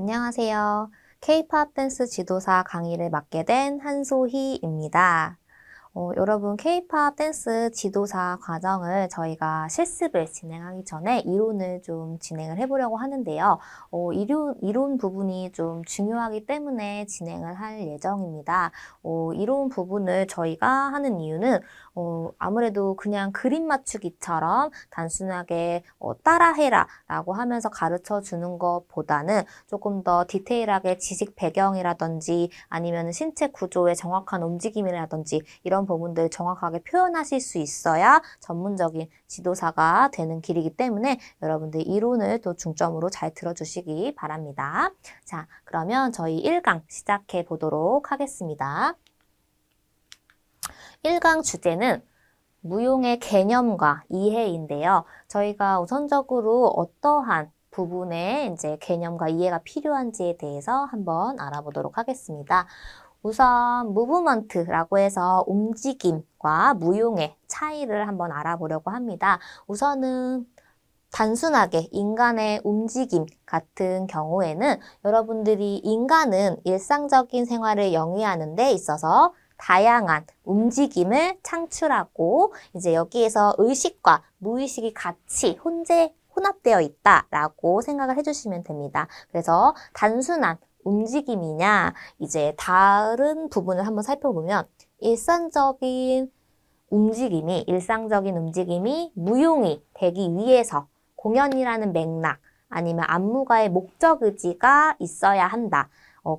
안녕하세요. K-팝 댄스 지도사 강의를 맡게 된 한소희입니다. 여러분, K-팝 댄스 지도사 과정을 저희가 실습을 진행하기 전에 이론을 좀 진행을 해보려고 하는데요. 이론 부분이 좀 중요하기 때문에 진행을 할 예정입니다. 이론 부분을 저희가 하는 이유는 아무래도 그냥 그림 맞추기처럼 단순하게 따라해라 라고 하면서 가르쳐 주는 것보다는 조금 더 디테일하게 지식 배경이라든지 아니면 신체 구조의 정확한 움직임이라든지 이런 부분들 정확하게 표현하실 수 있어야 전문적인 지도사가 되는 길이기 때문에 여러분들 이론을 또 중점으로 잘 들어주시기 바랍니다. 자, 그러면 저희 1강 시작해 보도록 하겠습니다. 1강 주제는 무용의 개념과 이해인데요. 저희가 우선적으로 어떠한 부분에 이제 개념과 이해가 필요한지에 대해서 한번 알아보도록 하겠습니다. 우선 무브먼트라고 해서 움직임과 무용의 차이를 한번 알아보려고 합니다. 우선은 단순하게 인간의 움직임 같은 경우에는 여러분들이 인간은 일상적인 생활을 영위하는 데 있어서 다양한 움직임을 창출하고 이제 여기에서 의식과 무의식이 같이 혼합되어 있다라고 생각을 해주시면 됩니다. 그래서 단순한 움직임이냐 이제 다른 부분을 한번 살펴보면 일상적인 움직임이 무용이 되기 위해서 공연이라는 맥락 아니면 안무가의 목적 의지가 있어야 한다.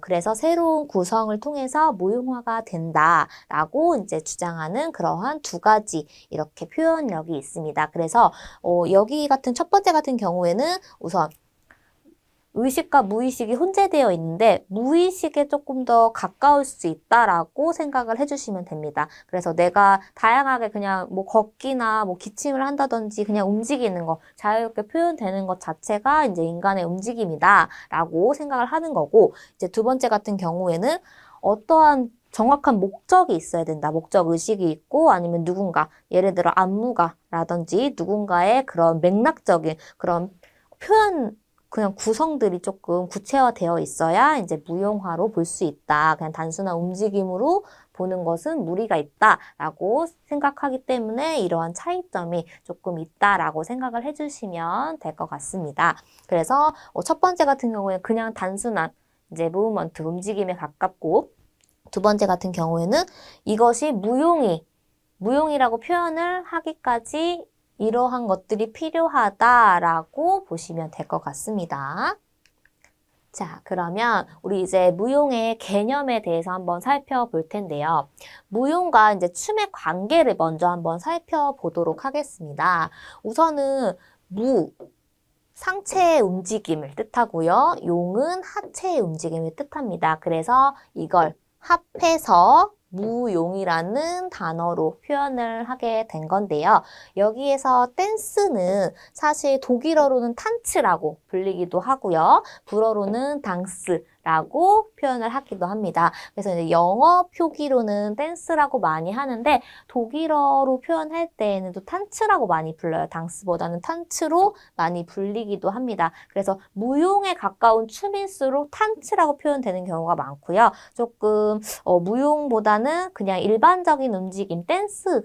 그래서 새로운 구성을 통해서 무용화가 된다라고 이제 주장하는 그러한 두 가지 이렇게 표현력이 있습니다. 그래서 여기 같은 첫 번째 같은 경우에는 우선 의식과 무의식이 혼재되어 있는데 무의식에 조금 더 가까울 수 있다라고 생각을 해주시면 됩니다. 그래서 내가 다양하게 그냥 뭐 걷기나 뭐 기침을 한다든지 그냥 움직이는 거 자유롭게 표현되는 것 자체가 이제 인간의 움직임이다라고 생각을 하는 거고 이제 두 번째 같은 경우에는 어떠한 정확한 목적이 있어야 된다. 목적 의식이 있고 아니면 누군가 예를 들어 안무가라든지 누군가의 그런 맥락적인 그런 표현 그냥 구성들이 조금 구체화되어 있어야 이제 무용화로 볼 수 있다. 그냥 단순한 움직임으로 보는 것은 무리가 있다라고 생각하기 때문에 이러한 차이점이 조금 있다라고 생각을 해주시면 될 것 같습니다. 그래서 첫 번째 같은 경우에 그냥 단순한 이제 무브먼트 움직임에 가깝고 두 번째 같은 경우에는 이것이 무용이라고 표현을 하기까지 이러한 것들이 필요하다라고 보시면 될 것 같습니다. 자, 그러면 우리 이제 무용의 개념에 대해서 한번 살펴볼 텐데요. 무용과 이제 춤의 관계를 먼저 한번 살펴보도록 하겠습니다. 우선은 상체의 움직임을 뜻하고요. 용은 하체의 움직임을 뜻합니다. 그래서 이걸 합해서 무용이라는 단어로 표현을 하게 된 건데요. 여기에서 댄스는 사실 독일어로는 탄츠라고 불리기도 하고요. 불어로는 당스라고 표현을 하기도 합니다. 그래서 이제 영어 표기로는 댄스라고 많이 하는데 독일어로 표현할 때에는 또 탄츠라고 많이 불러요. 당스보다는 탄츠로 많이 불리기도 합니다. 그래서 무용에 가까운 춤일수록 탄츠라고 표현되는 경우가 많고요. 조금 무용보다는 그냥 일반적인 움직임,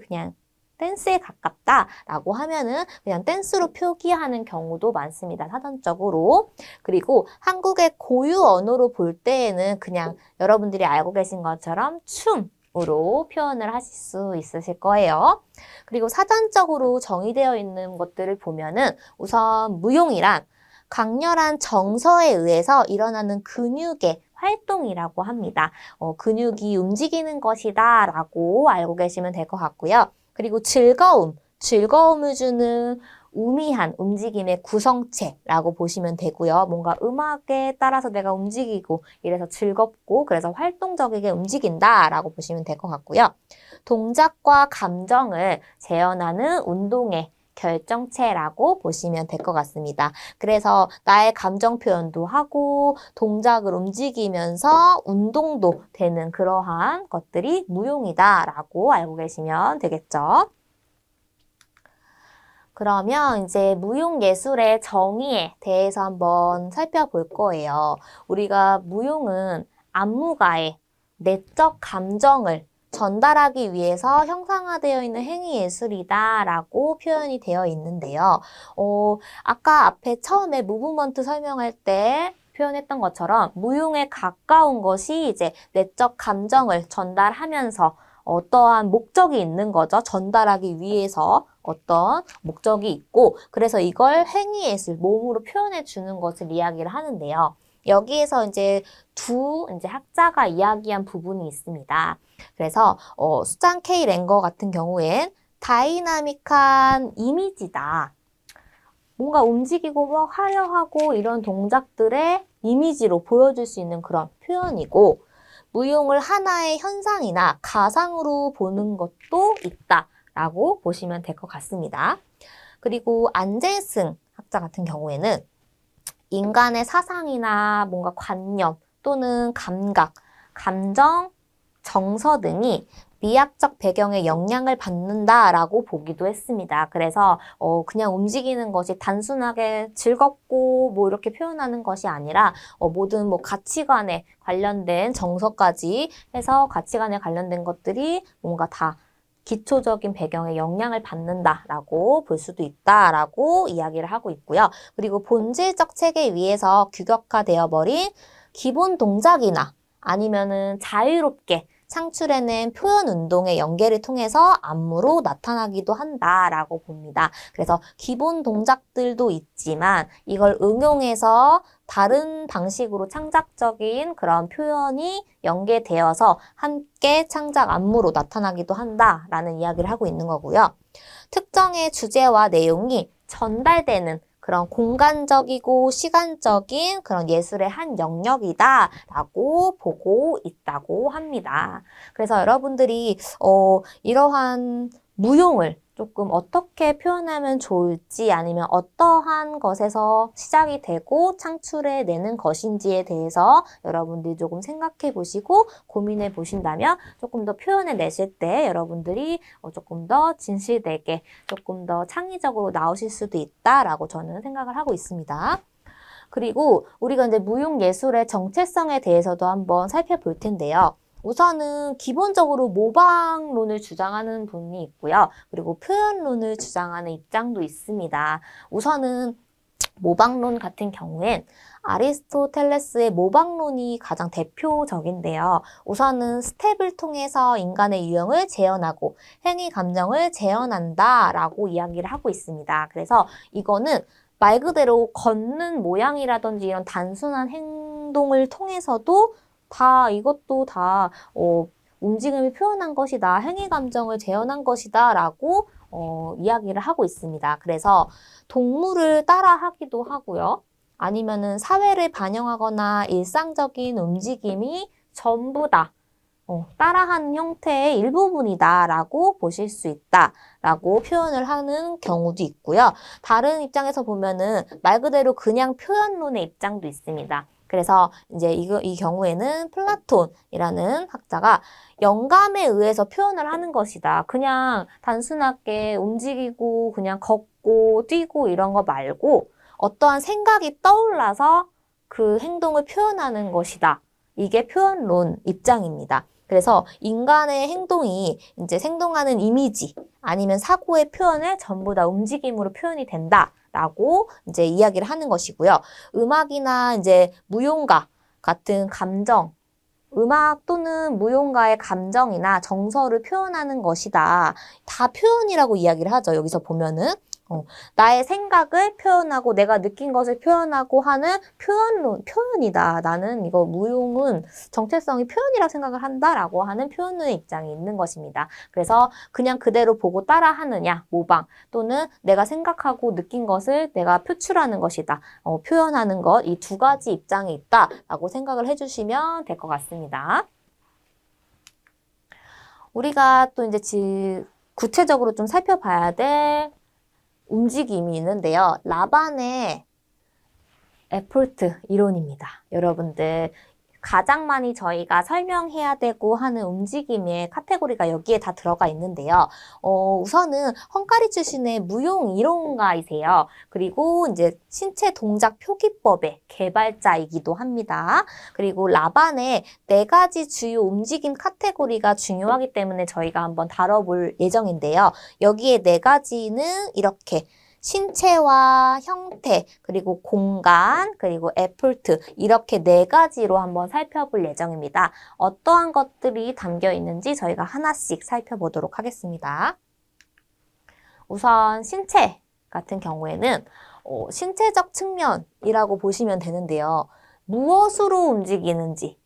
그냥 댄스에 가깝다라고 하면은 그냥 댄스로 표기하는 경우도 많습니다. 사전적으로. 그리고 한국의 고유 언어로 볼 때에는 그냥 여러분들이 알고 계신 것처럼 춤으로 표현을 하실 수 있으실 거예요. 그리고 사전적으로 정의되어 있는 것들을 보면은 우선 무용이란 강렬한 정서에 의해서 일어나는 근육의 활동이라고 합니다. 근육이 움직이는 것이다 라고 알고 계시면 될 것 같고요. 그리고 즐거움을 주는 우미한 움직임의 구성체라고 보시면 되고요. 뭔가 음악에 따라서 내가 움직이고 이래서 즐겁고 그래서 활동적이게 움직인다라고 보시면 될 것 같고요. 동작과 감정을 재현하는 운동의 결정체라고 보시면 될 것 같습니다. 그래서 나의 감정 표현도 하고 동작을 움직이면서 운동도 되는 그러한 것들이 무용이다라고 알고 계시면 되겠죠. 그러면 이제 무용예술의 정의에 대해서 한번 살펴볼 거예요. 우리가 무용은 안무가의 내적 감정을 전달하기 위해서 형상화되어 있는 행위예술이다라고 표현이 되어 있는데요. 아까 앞에 처음에 무브먼트 설명할 때 표현했던 것처럼 무용에 가까운 것이 이제 내적 감정을 전달하면서 어떠한 목적이 있는 거죠. 전달하기 위해서 어떤 목적이 있고, 그래서 이걸 행위예술, 몸으로 표현해 주는 것을 이야기를 하는데요. 여기에서 이제 이제 학자가 이야기한 부분이 있습니다. 그래서 수잔 K 랭거 같은 경우엔 다이나믹한 이미지다. 뭔가 움직이고 막 화려하고 이런 동작들의 이미지로 보여줄 수 있는 그런 표현이고, 무용을 하나의 현상이나 가상으로 보는 것도 있다라고 보시면 될 것 같습니다. 그리고 안재승 학자 같은 경우에는 인간의 사상이나 뭔가 관념 또는 감각, 감정, 정서 등이 미학적 배경에 영향을 받는다라고 보기도 했습니다. 그래서 그냥 움직이는 것이 단순하게 즐겁고 뭐 이렇게 표현하는 것이 아니라 모든 뭐 가치관에 관련된 정서까지 해서 가치관에 관련된 것들이 뭔가 다 기초적인 배경에 영향을 받는다라고 볼 수도 있다라고 이야기를 하고 있고요. 그리고 본질적 체계 위에서 규격화되어 버린 기본 동작이나 아니면은 자유롭게 창출해낸 표현 운동의 연계를 통해서 안무로 나타나기도 한다라고 봅니다. 그래서 기본 동작들도 있지만 이걸 응용해서 다른 방식으로 창작적인 그런 표현이 연계되어서 함께 창작 안무로 나타나기도 한다라는 이야기를 하고 있는 거고요. 특정의 주제와 내용이 전달되는 그런 공간적이고 시간적인 그런 예술의 한 영역이다라고 보고 있다고 합니다. 그래서 여러분들이 이러한 무용을 조금 어떻게 표현하면 좋을지 아니면 어떠한 것에서 시작이 되고 창출해내는 것인지에 대해서 여러분들이 조금 생각해 보시고 고민해 보신다면 조금 더 표현해내실 때 여러분들이 조금 더 진실되게 조금 더 창의적으로 나오실 수도 있다라고 저는 생각을 하고 있습니다. 그리고 우리가 이제 무용예술의 정체성에 대해서도 한번 살펴볼 텐데요. 우선은 기본적으로 모방론을 주장하는 분이 있고요. 그리고 표현론을 주장하는 입장도 있습니다. 우선은 모방론 같은 경우엔 아리스토텔레스의 모방론이 가장 대표적인데요. 우선은 스텝을 통해서 인간의 유형을 재현하고 행위 감정을 재현한다라고 이야기를 하고 있습니다. 그래서 이거는 말 그대로 걷는 모양이라든지 이런 단순한 행동을 통해서도 이것도 다 움직임을 표현한 것이다. 행위 감정을 재현한 것이다. 라고 이야기를 하고 있습니다. 그래서 동물을 따라하기도 하고요. 아니면은 사회를 반영하거나 일상적인 움직임이 전부 다 따라하는 형태의 일부분이다라고 보실 수 있다라고 표현을 하는 경우도 있고요. 다른 입장에서 보면은 말 그대로 그냥 표현론의 입장도 있습니다. 그래서 이제 이 경우에는 플라톤이라는 학자가 영감에 의해서 표현을 하는 것이다. 그냥 단순하게 움직이고 그냥 걷고 뛰고 이런 거 말고 어떠한 생각이 떠올라서 그 행동을 표현하는 것이다. 이게 표현론 입장입니다. 그래서 인간의 행동이 이제 생동하는 이미지 아니면 사고의 표현을 전부 다 움직임으로 표현이 된다라고 이제 이야기를 하는 것이고요. 음악이나 이제 무용가 같은 감정, 음악 또는 무용가의 감정이나 정서를 표현하는 것이다. 다 표현이라고 이야기를 하죠. 여기서 보면은. 나의 생각을 표현하고 내가 느낀 것을 표현하고 하는 표현이다. 나는 이거 무용은 정체성이 표현이라고 생각을 한다라고 하는 표현의 입장이 있는 것입니다. 그래서 그냥 그대로 보고 따라하느냐, 모방 또는 내가 생각하고 느낀 것을 내가 표출하는 것이다. 표현하는 것, 이 두 가지 입장이 있다라고 생각을 해주시면 될 것 같습니다. 우리가 또 이제 구체적으로 좀 살펴봐야 될 움직임이 있는데요. 라반의 에폴트 이론입니다. 여러분들 가장 많이 저희가 설명해야 되고 하는 움직임의 카테고리가 여기에 다 들어가 있는데요. 우선은 헝가리 출신의 무용 이론가이세요. 그리고 이제 신체 동작 표기법의 개발자이기도 합니다. 그리고 라반의 4가지 주요 움직임 카테고리가 중요하기 때문에 저희가 한번 다뤄볼 예정인데요. 여기에 4가지는 이렇게 신체와 형태, 그리고 공간, 그리고 에포트 이렇게 4가지로 한번 살펴볼 예정입니다. 어떠한 것들이 담겨 있는지 저희가 하나씩 살펴보도록 하겠습니다. 우선 신체 같은 경우에는 신체적 측면이라고 보시면 되는데요. 무엇으로 움직이는지,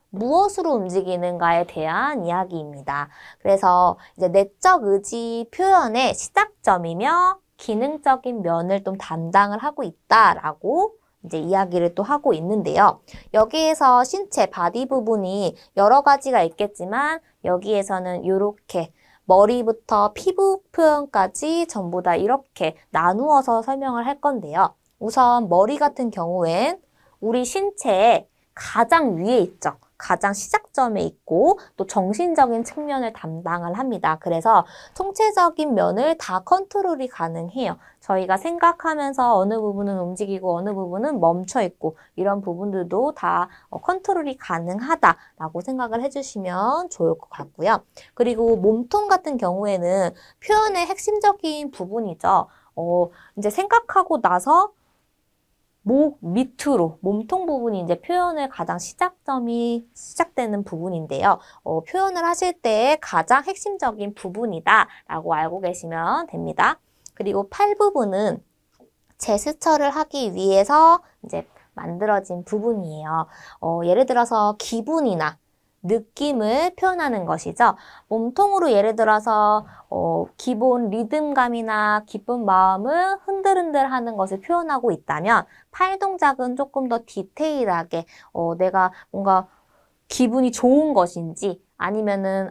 무엇으로 움직이는가에 대한 이야기입니다. 그래서 이제 내적 의지 표현의 시작점이며 기능적인 면을 좀 담당을 하고 있다라고 이제 이야기를 또 하고 있는데요. 여기에서 신체, 바디 부분이 여러 가지가 있겠지만 여기에서는 이렇게 머리부터 피부 표현까지 전부 다 이렇게 나누어서 설명을 할 건데요. 우선 머리 같은 경우엔 우리 신체의 가장 위에 있죠. 가장 시작점에 있고 또 정신적인 측면을 담당을 합니다. 그래서 총체적인 면을 다 컨트롤이 가능해요. 저희가 생각하면서 어느 부분은 움직이고 어느 부분은 멈춰 있고 이런 부분들도 다 컨트롤이 가능하다라고 생각을 해주시면 좋을 것 같고요. 그리고 몸통 같은 경우에는 표현의 핵심적인 부분이죠. 이제 생각하고 나서 목 밑으로 몸통 부분이 이제 표현을 가장 시작되는 부분인데요. 표현을 하실 때 가장 핵심적인 부분이다라고 알고 계시면 됩니다. 그리고 팔 부분은 제스처를 하기 위해서 이제 만들어진 부분이에요. 예를 들어서 기분이나 느낌을 표현하는 것이죠. 몸통으로 예를 들어서 기본 리듬감이나 기쁜 마음을 흔들흔들 하는 것을 표현하고 있다면 팔 동작은 조금 더 디테일하게 내가 뭔가 기분이 좋은 것인지 아니면은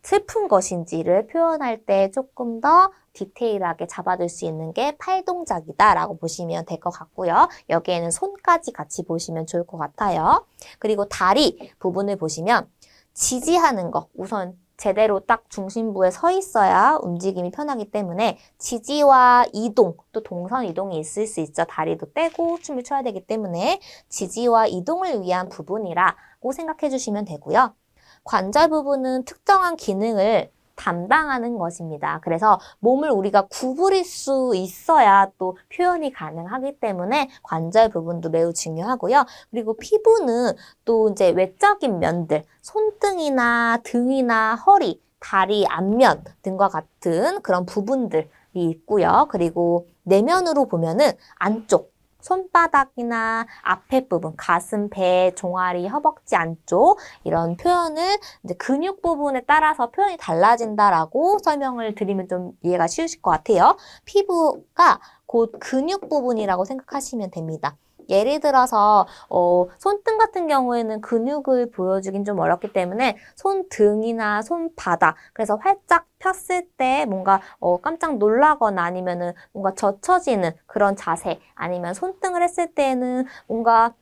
슬픈 것인지를 표현할 때 조금 더 디테일하게 잡아줄 수 있는 게 팔 동작이다라고 보시면 될 것 같고요. 여기에는 손까지 같이 보시면 좋을 것 같아요. 그리고 다리 부분을 보시면 지지하는 거, 우선 제대로 딱 중심부에 서 있어야 움직임이 편하기 때문에 지지와 이동, 또 동선 이동이 있을 수 있죠. 다리도 떼고 춤을 춰야 되기 때문에 지지와 이동을 위한 부분이라고 생각해 주시면 되고요. 관절 부분은 특정한 기능을 담당하는 것입니다. 그래서 몸을 우리가 구부릴 수 있어야 또 표현이 가능하기 때문에 관절 부분도 매우 중요하고요. 그리고 피부는 또 이제 외적인 면들, 손등이나 등이나 허리, 다리 앞면 등과 같은 그런 부분들이 있고요. 그리고 내면으로 보면은 안쪽, 손바닥이나 앞에 부분, 가슴, 배, 종아리, 허벅지 안쪽 이런 표현을 이제 근육 부분에 따라서 표현이 달라진다라고 설명을 드리면 좀 이해가 쉬우실 것 같아요. 피부가 곧 근육 부분이라고 생각하시면 됩니다. 예를 들어서 손등 같은 경우에는 근육을 보여주긴 좀 어렵기 때문에 손등이나 손바닥 그래서 활짝 폈을 때 뭔가 깜짝 놀라거나 아니면은 뭔가 젖혀지는 그런 자세 아니면 손등을 했을 때는 뭔가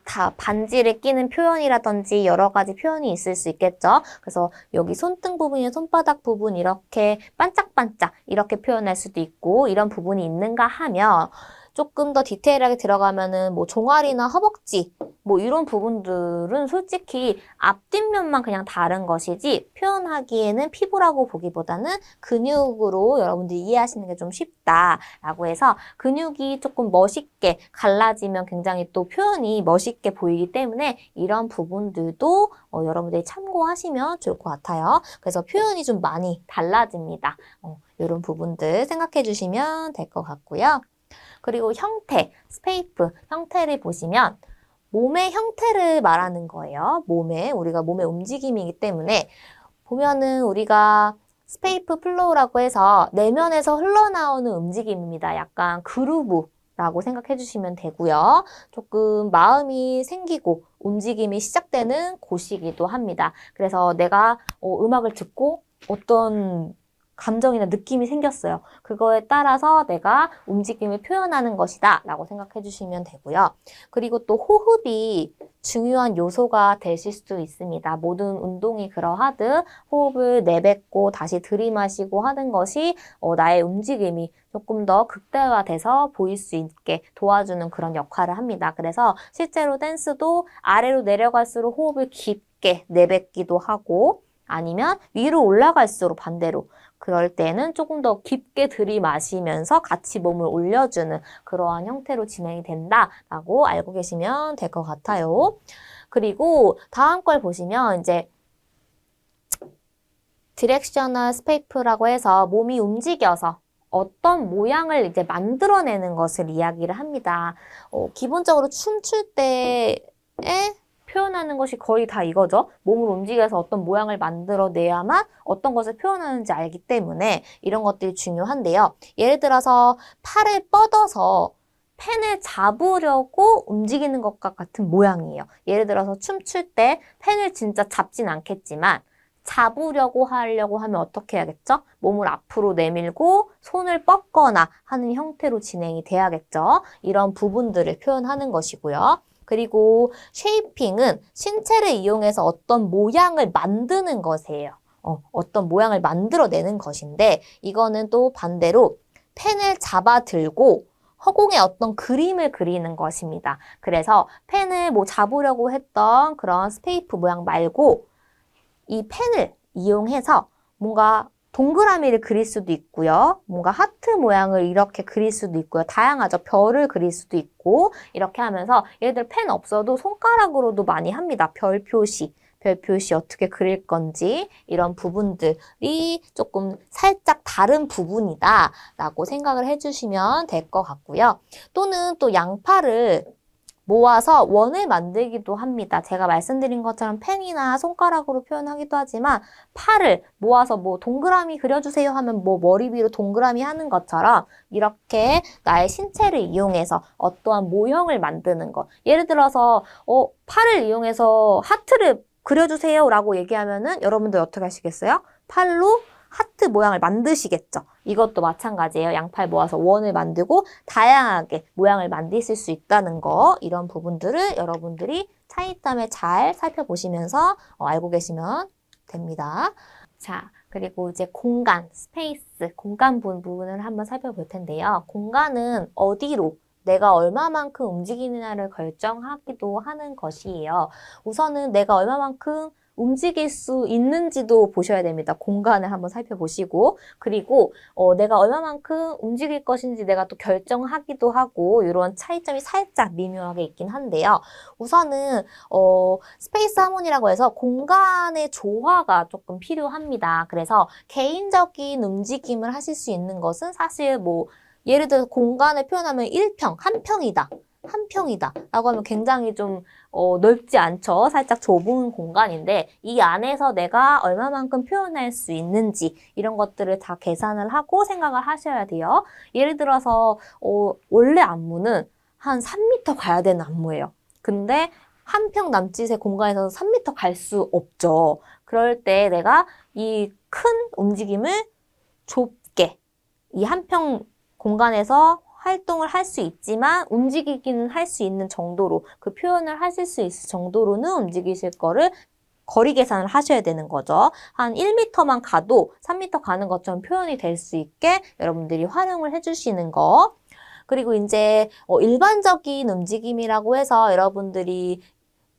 다 반지를 끼는 표현이라든지 여러 가지 표현이 있을 수 있겠죠. 그래서 여기 손등 부분이나 손바닥 부분 이렇게 반짝반짝 이렇게 표현할 수도 있고 이런 부분이 있는가 하면 조금 더 디테일하게 들어가면은 뭐 종아리나 허벅지 뭐 이런 부분들은 솔직히 앞뒷면만 그냥 다른 것이지 표현하기에는 피부라고 보기보다는 근육으로 여러분들이 이해하시는 게 좀 쉽다라고 해서 근육이 조금 멋있게 갈라지면 굉장히 또 표현이 멋있게 보이기 때문에 이런 부분들도 여러분들이 참고하시면 좋을 것 같아요. 그래서 표현이 좀 많이 달라집니다. 이런 부분들 생각해 주시면 될 것 같고요. 그리고 형태, 스페이프 형태를 보시면 몸의 형태를 말하는 거예요. 우리가 몸의 움직임이기 때문에 보면은 우리가 스페이프 플로우라고 해서 내면에서 흘러나오는 움직임입니다. 약간 그루브라고 생각해 주시면 되고요. 조금 마음이 생기고 움직임이 시작되는 곳이기도 합니다. 그래서 내가 음악을 듣고 어떤 감정이나 느낌이 생겼어요. 그거에 따라서 내가 움직임을 표현하는 것이다 라고 생각해 주시면 되고요. 그리고 또 호흡이 중요한 요소가 되실 수도 있습니다. 모든 운동이 그러하듯 호흡을 내뱉고 다시 들이마시고 하는 것이 나의 움직임이 조금 더 극대화돼서 보일 수 있게 도와주는 그런 역할을 합니다. 그래서 실제로 댄스도 아래로 내려갈수록 호흡을 깊게 내뱉기도 하고 아니면 위로 올라갈수록 반대로 그럴 때는 조금 더 깊게 들이마시면서 같이 몸을 올려주는 그러한 형태로 진행이 된다라고 알고 계시면 될 것 같아요. 그리고 다음 걸 보시면 이제 디렉셔널 스페이프라고 해서 몸이 움직여서 어떤 모양을 이제 만들어내는 것을 이야기를 합니다. 기본적으로 춤출 때에 표현하는 것이 거의 다 이거죠. 몸을 움직여서 어떤 모양을 만들어내야만 어떤 것을 표현하는지 알기 때문에 이런 것들이 중요한데요. 예를 들어서 팔을 뻗어서 펜을 잡으려고 움직이는 것과 같은 모양이에요. 예를 들어서 춤출 때 펜을 진짜 잡진 않겠지만 잡으려고 하려고 하면 어떻게 해야겠죠? 몸을 앞으로 내밀고 손을 뻗거나 하는 형태로 진행이 돼야겠죠. 이런 부분들을 표현하는 것이고요. 그리고 쉐이핑은 신체를 이용해서 어떤 모양을 만드는 것이에요. 어떤 모양을 만들어내는 것인데 이거는 또 반대로 펜을 잡아 들고 허공에 어떤 그림을 그리는 것입니다. 그래서 펜을 뭐 잡으려고 했던 그런 스페이프 모양 말고 이 펜을 이용해서 뭔가 동그라미를 그릴 수도 있고요. 뭔가 하트 모양을 이렇게 그릴 수도 있고요. 다양하죠. 별을 그릴 수도 있고 이렇게 하면서 얘들 펜 없어도 손가락으로도 많이 합니다. 별 표시 어떻게 그릴 건지 이런 부분들이 조금 살짝 다른 부분이다 라고 생각을 해주시면 될 것 같고요. 또는 또 양팔을 모아서 원을 만들기도 합니다. 제가 말씀드린 것처럼 펜이나 손가락으로 표현하기도 하지만 팔을 모아서 뭐 동그라미 그려주세요 하면 뭐 머리 위로 동그라미 하는 것처럼 이렇게 나의 신체를 이용해서 어떠한 모형을 만드는 것. 예를 들어서 팔을 이용해서 하트를 그려주세요 라고 얘기하면은 여러분들 어떻게 하시겠어요? 팔로 하트 모양을 만드시겠죠. 이것도 마찬가지예요. 양팔 모아서 원을 만들고 다양하게 모양을 만드실 수 있다는 거 이런 부분들을 여러분들이 차이점을 잘 살펴보시면서 알고 계시면 됩니다. 자, 그리고 이제 공간, 스페이스, 공간 부분을 한번 살펴볼 텐데요. 공간은 어디로 내가 얼마만큼 움직이느냐를 결정하기도 하는 것이에요. 우선은 내가 얼마만큼 움직일 수 있는지도 보셔야 됩니다. 공간을 한번 살펴보시고 그리고 내가 얼마만큼 움직일 것인지 내가 또 결정하기도 하고 이런 차이점이 살짝 미묘하게 있긴 한데요. 우선은 스페이스 하모니라고 해서 공간의 조화가 조금 필요합니다. 그래서 개인적인 움직임을 하실 수 있는 것은 사실 뭐 예를 들어서 공간을 표현하면 1평, 한 평이다. 한 평이다 라고 하면 굉장히 좀 넓지 않죠. 살짝 좁은 공간인데 이 안에서 내가 얼마만큼 표현할 수 있는지 이런 것들을 다 계산을 하고 생각을 하셔야 돼요. 예를 들어서 원래 안무는 한 3m 가야 되는 안무예요. 근데 한 평 남짓의 공간에서 3m 갈 수 없죠. 그럴 때 내가 이 큰 움직임을 좁게 이 한 평 공간에서 활동을 할 수 있지만 움직이기는 할 수 있는 정도로 그 표현을 하실 수 있을 정도로는 움직이실 거를 거리 계산을 하셔야 되는 거죠. 한 1m만 가도 3m 가는 것처럼 표현이 될 수 있게 여러분들이 활용을 해주시는 거. 그리고 이제 일반적인 움직임이라고 해서 여러분들이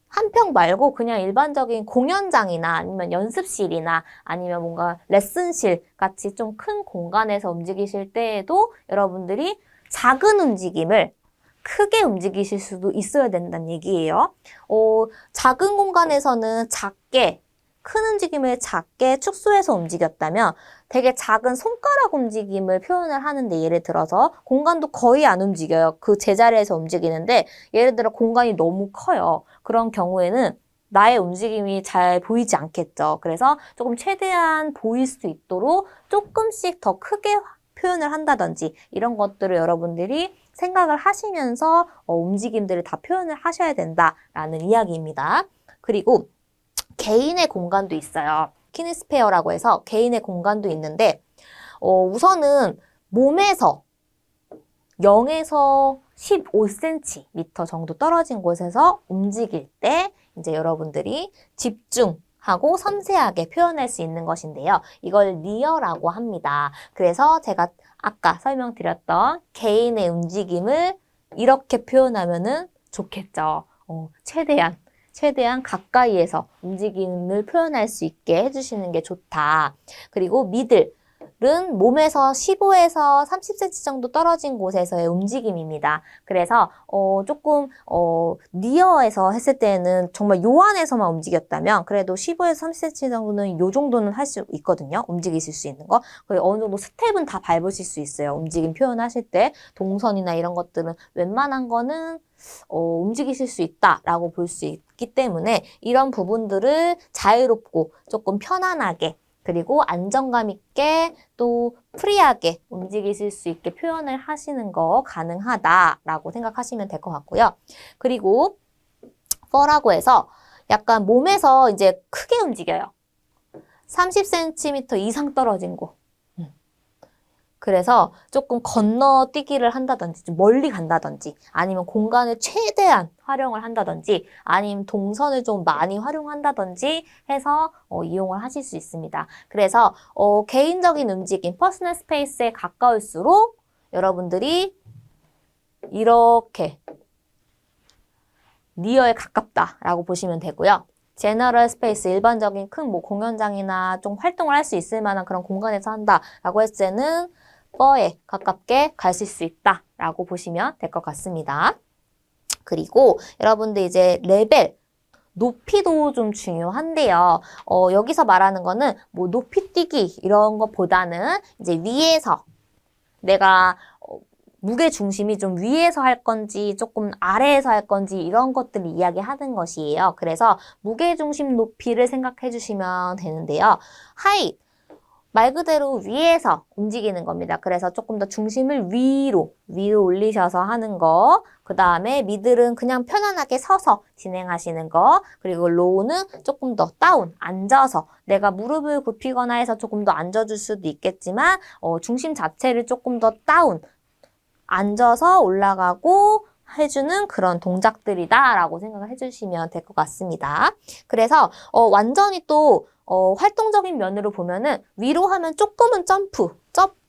한 평 말고 그냥 일반적인 공연장이나 아니면 연습실이나 아니면 뭔가 레슨실 같이 좀 큰 공간에서 움직이실 때에도 여러분들이 작은 움직임을 크게 움직이실 수도 있어야 된다는 얘기예요. 작은 공간에서는 작게, 큰 움직임을 작게 축소해서 움직였다면 되게 작은 손가락 움직임을 표현을 하는데 예를 들어서 공간도 거의 안 움직여요. 그 제자리에서 움직이는데 예를 들어 공간이 너무 커요. 그런 경우에는 나의 움직임이 잘 보이지 않겠죠. 그래서 조금 최대한 보일 수 있도록 조금씩 더 크게 표현을 한다든지 이런 것들을 여러분들이 생각을 하시면서 움직임들을 다 표현을 하셔야 된다라는 이야기입니다. 그리고 개인의 공간도 있어요. 키니스페어라고 해서 개인의 공간도 있는데 우선은 몸에서 0에서 15cm 정도 떨어진 곳에서 움직일 때 이제 여러분들이 집중하고 섬세하게 표현할 수 있는 것인데요. 이걸 니어라고 합니다. 그래서 제가 아까 설명드렸던 개인의 움직임을 이렇게 표현하면은 좋겠죠. 최대한 가까이에서 움직임을 표현할 수 있게 해주시는 게 좋다. 그리고 미들은 몸에서 15에서 30cm 정도 떨어진 곳에서의 움직임입니다. 그래서 조금 니어에서 했을 때는 정말 요 안에서만 움직였다면 그래도 15에서 30cm 정도는 요 정도는 할 수 있거든요. 움직이실 수 있는 거. 그리고 어느 정도 스텝은 다 밟으실 수 있어요. 움직임 표현하실 때 동선이나 이런 것들은 웬만한 거는 움직이실 수 있다라고 볼 수 있기 때문에 이런 부분들을 자유롭고 조금 편안하게 그리고 안정감 있게 또 프리하게 움직이실 수 있게 표현을 하시는 거 가능하다라고 생각하시면 될 것 같고요. 그리고 for라고 해서 약간 몸에서 이제 크게 움직여요. 30cm 이상 떨어진 곳. 그래서 조금 건너뛰기를 한다든지 좀 멀리 간다든지 아니면 공간을 최대한 활용을 한다든지 아니면 동선을 좀 많이 활용한다든지 해서 이용을 하실 수 있습니다. 그래서 개인적인 움직임, 퍼스널 스페이스에 가까울수록 여러분들이 이렇게 니어에 가깝다라고 보시면 되고요. 제너럴 스페이스, 일반적인 큰 뭐 공연장이나 좀 활동을 할 수 있을 만한 그런 공간에서 한다라고 했을 때는 for에 가깝게 가실 수 있다라고 보시면 될 것 같습니다. 그리고 여러분들 이제 레벨, 높이도 좀 중요한데요. 여기서 말하는 거는 뭐 높이 뛰기 이런 것보다는 이제 위에서 내가 무게 중심이 좀 위에서 할 건지 조금 아래에서 할 건지 이런 것들을 이야기하는 것이에요. 그래서 무게 중심 높이를 생각해 주시면 되는데요. height, 말 그대로 위에서 움직이는 겁니다. 그래서 조금 더 중심을 위로 올리셔서 하는 거. 그 다음에 미들은 그냥 편안하게 서서 진행하시는 거. 그리고 로우는 조금 더 다운, 앉아서 내가 무릎을 굽히거나 해서 조금 더 앉아줄 수도 있겠지만 중심 자체를 조금 더 다운, 앉아서 올라가고 해주는 그런 동작들이다라고 생각을 해주시면 될 것 같습니다. 그래서 완전히 또 활동적인 면으로 보면은 위로 하면 조금은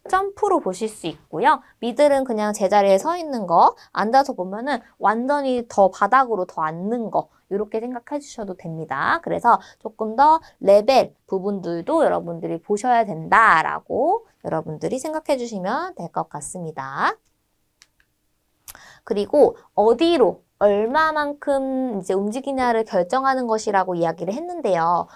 점프로 보실 수 있고요. 미들은 그냥 제자리에 서 있는 거, 앉아서 보면은 완전히 더 바닥으로 더 앉는 거 이렇게 생각해 주셔도 됩니다. 그래서 조금 더 레벨 부분들도 여러분들이 보셔야 된다라고 여러분들이 생각해 주시면 될 것 같습니다. 그리고 어디로 얼마만큼 이제 움직이냐를 결정하는 것이라고 이야기를 했는데요.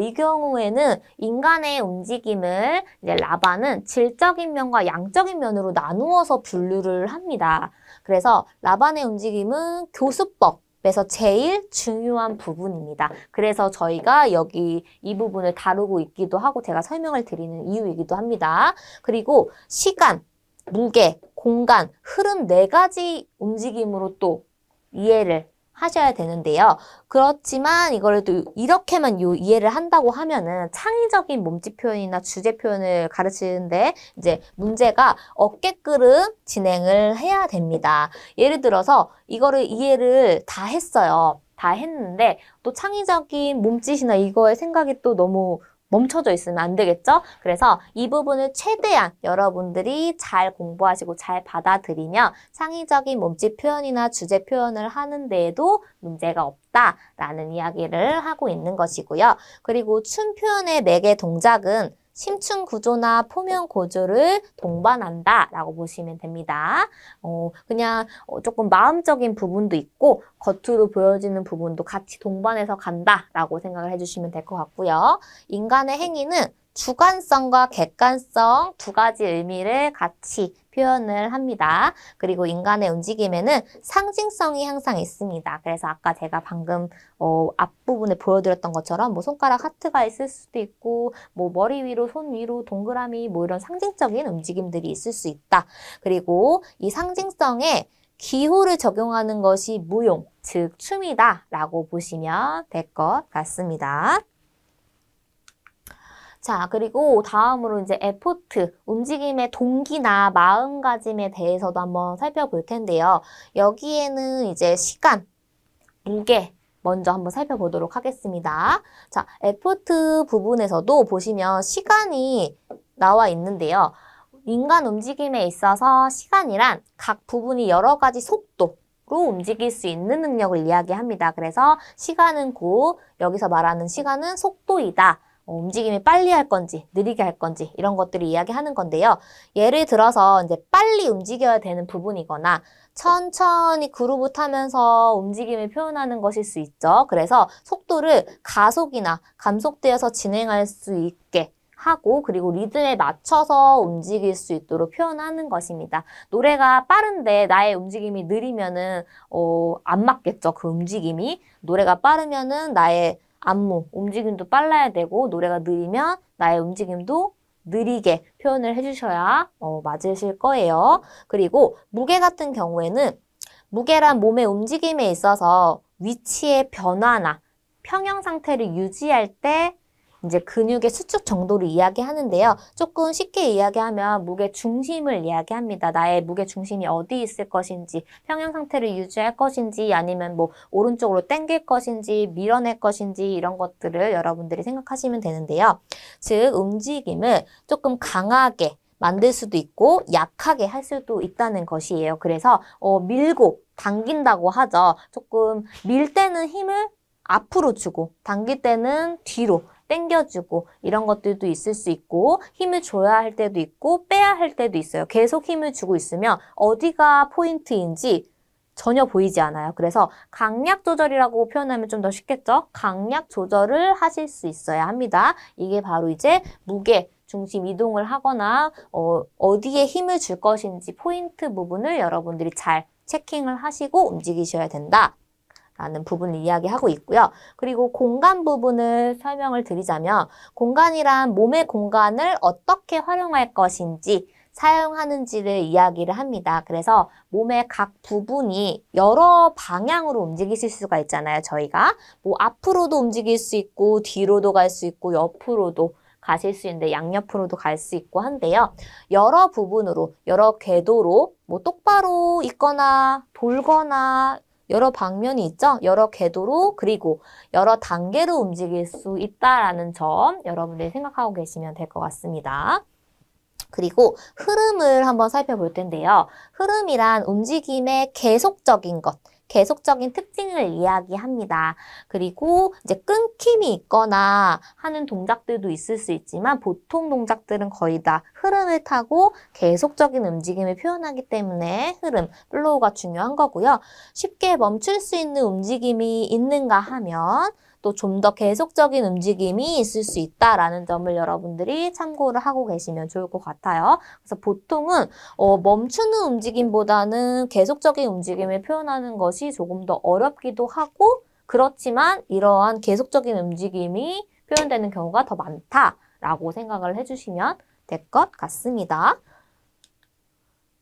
이 경우에는 인간의 움직임을 이제 라반은 질적인 면과 양적인 면으로 나누어서 분류를 합니다. 그래서 라반의 움직임은 교수법에서 제일 중요한 부분입니다. 그래서 저희가 여기 이 부분을 다루고 있기도 하고 제가 설명을 드리는 이유이기도 합니다. 그리고 시간, 무게, 공간, 흐름 4가지 움직임으로 또 이해를 하셔야 되는데요. 그렇지만 이걸 또 이렇게만 이해를 한다고 하면은 창의적인 몸짓 표현이나 주제 표현을 가르치는데 이제 문제가 어깨끄름 진행을 해야 됩니다. 예를 들어서 이거를 이해를 다 했어요. 다 했는데 또 창의적인 몸짓이나 이거에 생각이 또 너무 멈춰져 있으면 안 되겠죠? 그래서 이 부분을 최대한 여러분들이 잘 공부하시고 잘 받아들이면 창의적인 몸짓 표현이나 주제 표현을 하는 데에도 문제가 없다라는 이야기를 하고 있는 것이고요. 그리고 춤 표현의 매개 동작은 심층 구조나 포면 구조를 동반한다라고 보시면 됩니다. 그냥 조금 마음적인 부분도 있고 겉으로 보여지는 부분도 같이 동반해서 간다라고 생각을 해주시면 될 것 같고요. 인간의 행위는 주관성과 객관성 2가지 의미를 같이 표현을 합니다. 그리고 인간의 움직임에는 상징성이 항상 있습니다. 그래서 아까 제가 방금 앞부분에 보여드렸던 것처럼 뭐 손가락 하트가 있을 수도 있고 뭐 머리 위로 손 위로 동그라미 뭐 이런 상징적인 움직임들이 있을 수 있다. 그리고 이 상징성에 기호를 적용하는 것이 무용, 즉 춤이다 라고 보시면 될 것 같습니다. 자, 그리고 다음으로 이제 에포트, 움직임의 동기나 마음가짐에 대해서도 한번 살펴볼 텐데요. 여기에는 이제 시간, 무게, 먼저 한번 살펴보도록 하겠습니다. 자, 에포트 부분에서도 보시면 시간이 나와 있는데요. 인간 움직임에 있어서 시간이란 각 부분이 여러 가지 속도로 움직일 수 있는 능력을 이야기합니다. 그래서 시간은 곧 여기서 말하는 시간은 속도이다. 움직임이 빨리 할 건지 느리게 할 건지 이런 것들을 이야기하는 건데요. 예를 들어서 이제 빨리 움직여야 되는 부분이거나 천천히 그루브 타면서 움직임을 표현하는 것일 수 있죠. 그래서 속도를 가속이나 감속되어서 진행할 수 있게 하고 그리고 리듬에 맞춰서 움직일 수 있도록 표현하는 것입니다. 노래가 빠른데 나의 움직임이 느리면은 안 맞겠죠. 그 움직임이. 노래가 빠르면은 나의 안무, 움직임도 빨라야 되고 노래가 느리면 나의 움직임도 느리게 표현을 해주셔야 맞으실 거예요. 그리고 무게 같은 경우에는 무게란 몸의 움직임에 있어서 위치의 변화나 평형 상태를 유지할 때 이제 근육의 수축 정도를 이야기하는데요. 조금 쉽게 이야기하면 무게 중심을 이야기합니다. 나의 무게 중심이 어디 있을 것인지, 평형 상태를 유지할 것인지, 아니면 뭐 오른쪽으로 당길 것인지, 밀어낼 것인지 이런 것들을 여러분들이 생각하시면 되는데요. 즉 움직임을 조금 강하게 만들 수도 있고 약하게 할 수도 있다는 것이에요. 그래서 밀고 당긴다고 하죠. 조금 밀 때는 힘을 앞으로 주고 당길 때는 뒤로 당겨주고 이런 것들도 있을 수 있고 힘을 줘야 할 때도 있고 빼야 할 때도 있어요. 계속 힘을 주고 있으면 어디가 포인트인지 전혀 보이지 않아요. 그래서 강약 조절이라고 표현하면 좀 더 쉽겠죠? 강약 조절을 하실 수 있어야 합니다. 이게 바로 이제 무게, 중심 이동을 하거나 어디에 힘을 줄 것인지 포인트 부분을 여러분들이 잘 체킹을 하시고 움직이셔야 된다. 라는 부분을 이야기하고 있고요. 그리고 공간 부분을 설명을 드리자면 공간이란 몸의 공간을 어떻게 활용할 것인지 사용하는지를 이야기를 합니다. 그래서 몸의 각 부분이 여러 방향으로 움직이실 수가 있잖아요. 저희가 뭐 앞으로도 움직일 수 있고 뒤로도 갈 수 있고 옆으로도 가실 수 있는데 양옆으로도 갈 수 있고 한데요. 여러 부분으로 여러 궤도로 뭐 똑바로 있거나 돌거나 여러 방면이 있죠? 여러 궤도로 그리고 여러 단계로 움직일 수 있다라는 점 여러분들이 생각하고 계시면 될 것 같습니다. 그리고 흐름을 한번 살펴볼 텐데요. 흐름이란 움직임의 계속적인 것, 계속적인 특징을 이야기합니다. 그리고 이제 끊김이 있거나 하는 동작들도 있을 수 있지만 보통 동작들은 거의 다 흐름을 타고 계속적인 움직임을 표현하기 때문에 흐름, 플로우가 중요한 거고요. 쉽게 멈출 수 있는 움직임이 있는가 하면 또 좀 더 계속적인 움직임이 있을 수 있다라는 점을 여러분들이 참고를 하고 계시면 좋을 것 같아요. 그래서 보통은 멈추는 움직임보다는 계속적인 움직임을 표현하는 것이 조금 더 어렵기도 하고 그렇지만 이러한 계속적인 움직임이 표현되는 경우가 더 많다라고 생각을 해주시면 될 것 같습니다.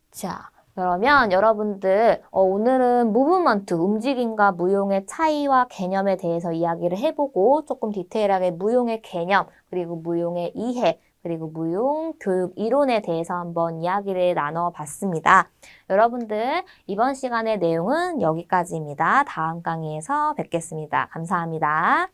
자, 그러면 여러분들 오늘은 무브먼트, 움직임과 무용의 차이와 개념에 대해서 이야기를 해보고 조금 디테일하게 무용의 개념, 그리고 무용의 이해, 그리고 무용 교육 이론에 대해서 한번 이야기를 나눠봤습니다. 여러분들 이번 시간의 내용은 여기까지입니다. 다음 강의에서 뵙겠습니다. 감사합니다.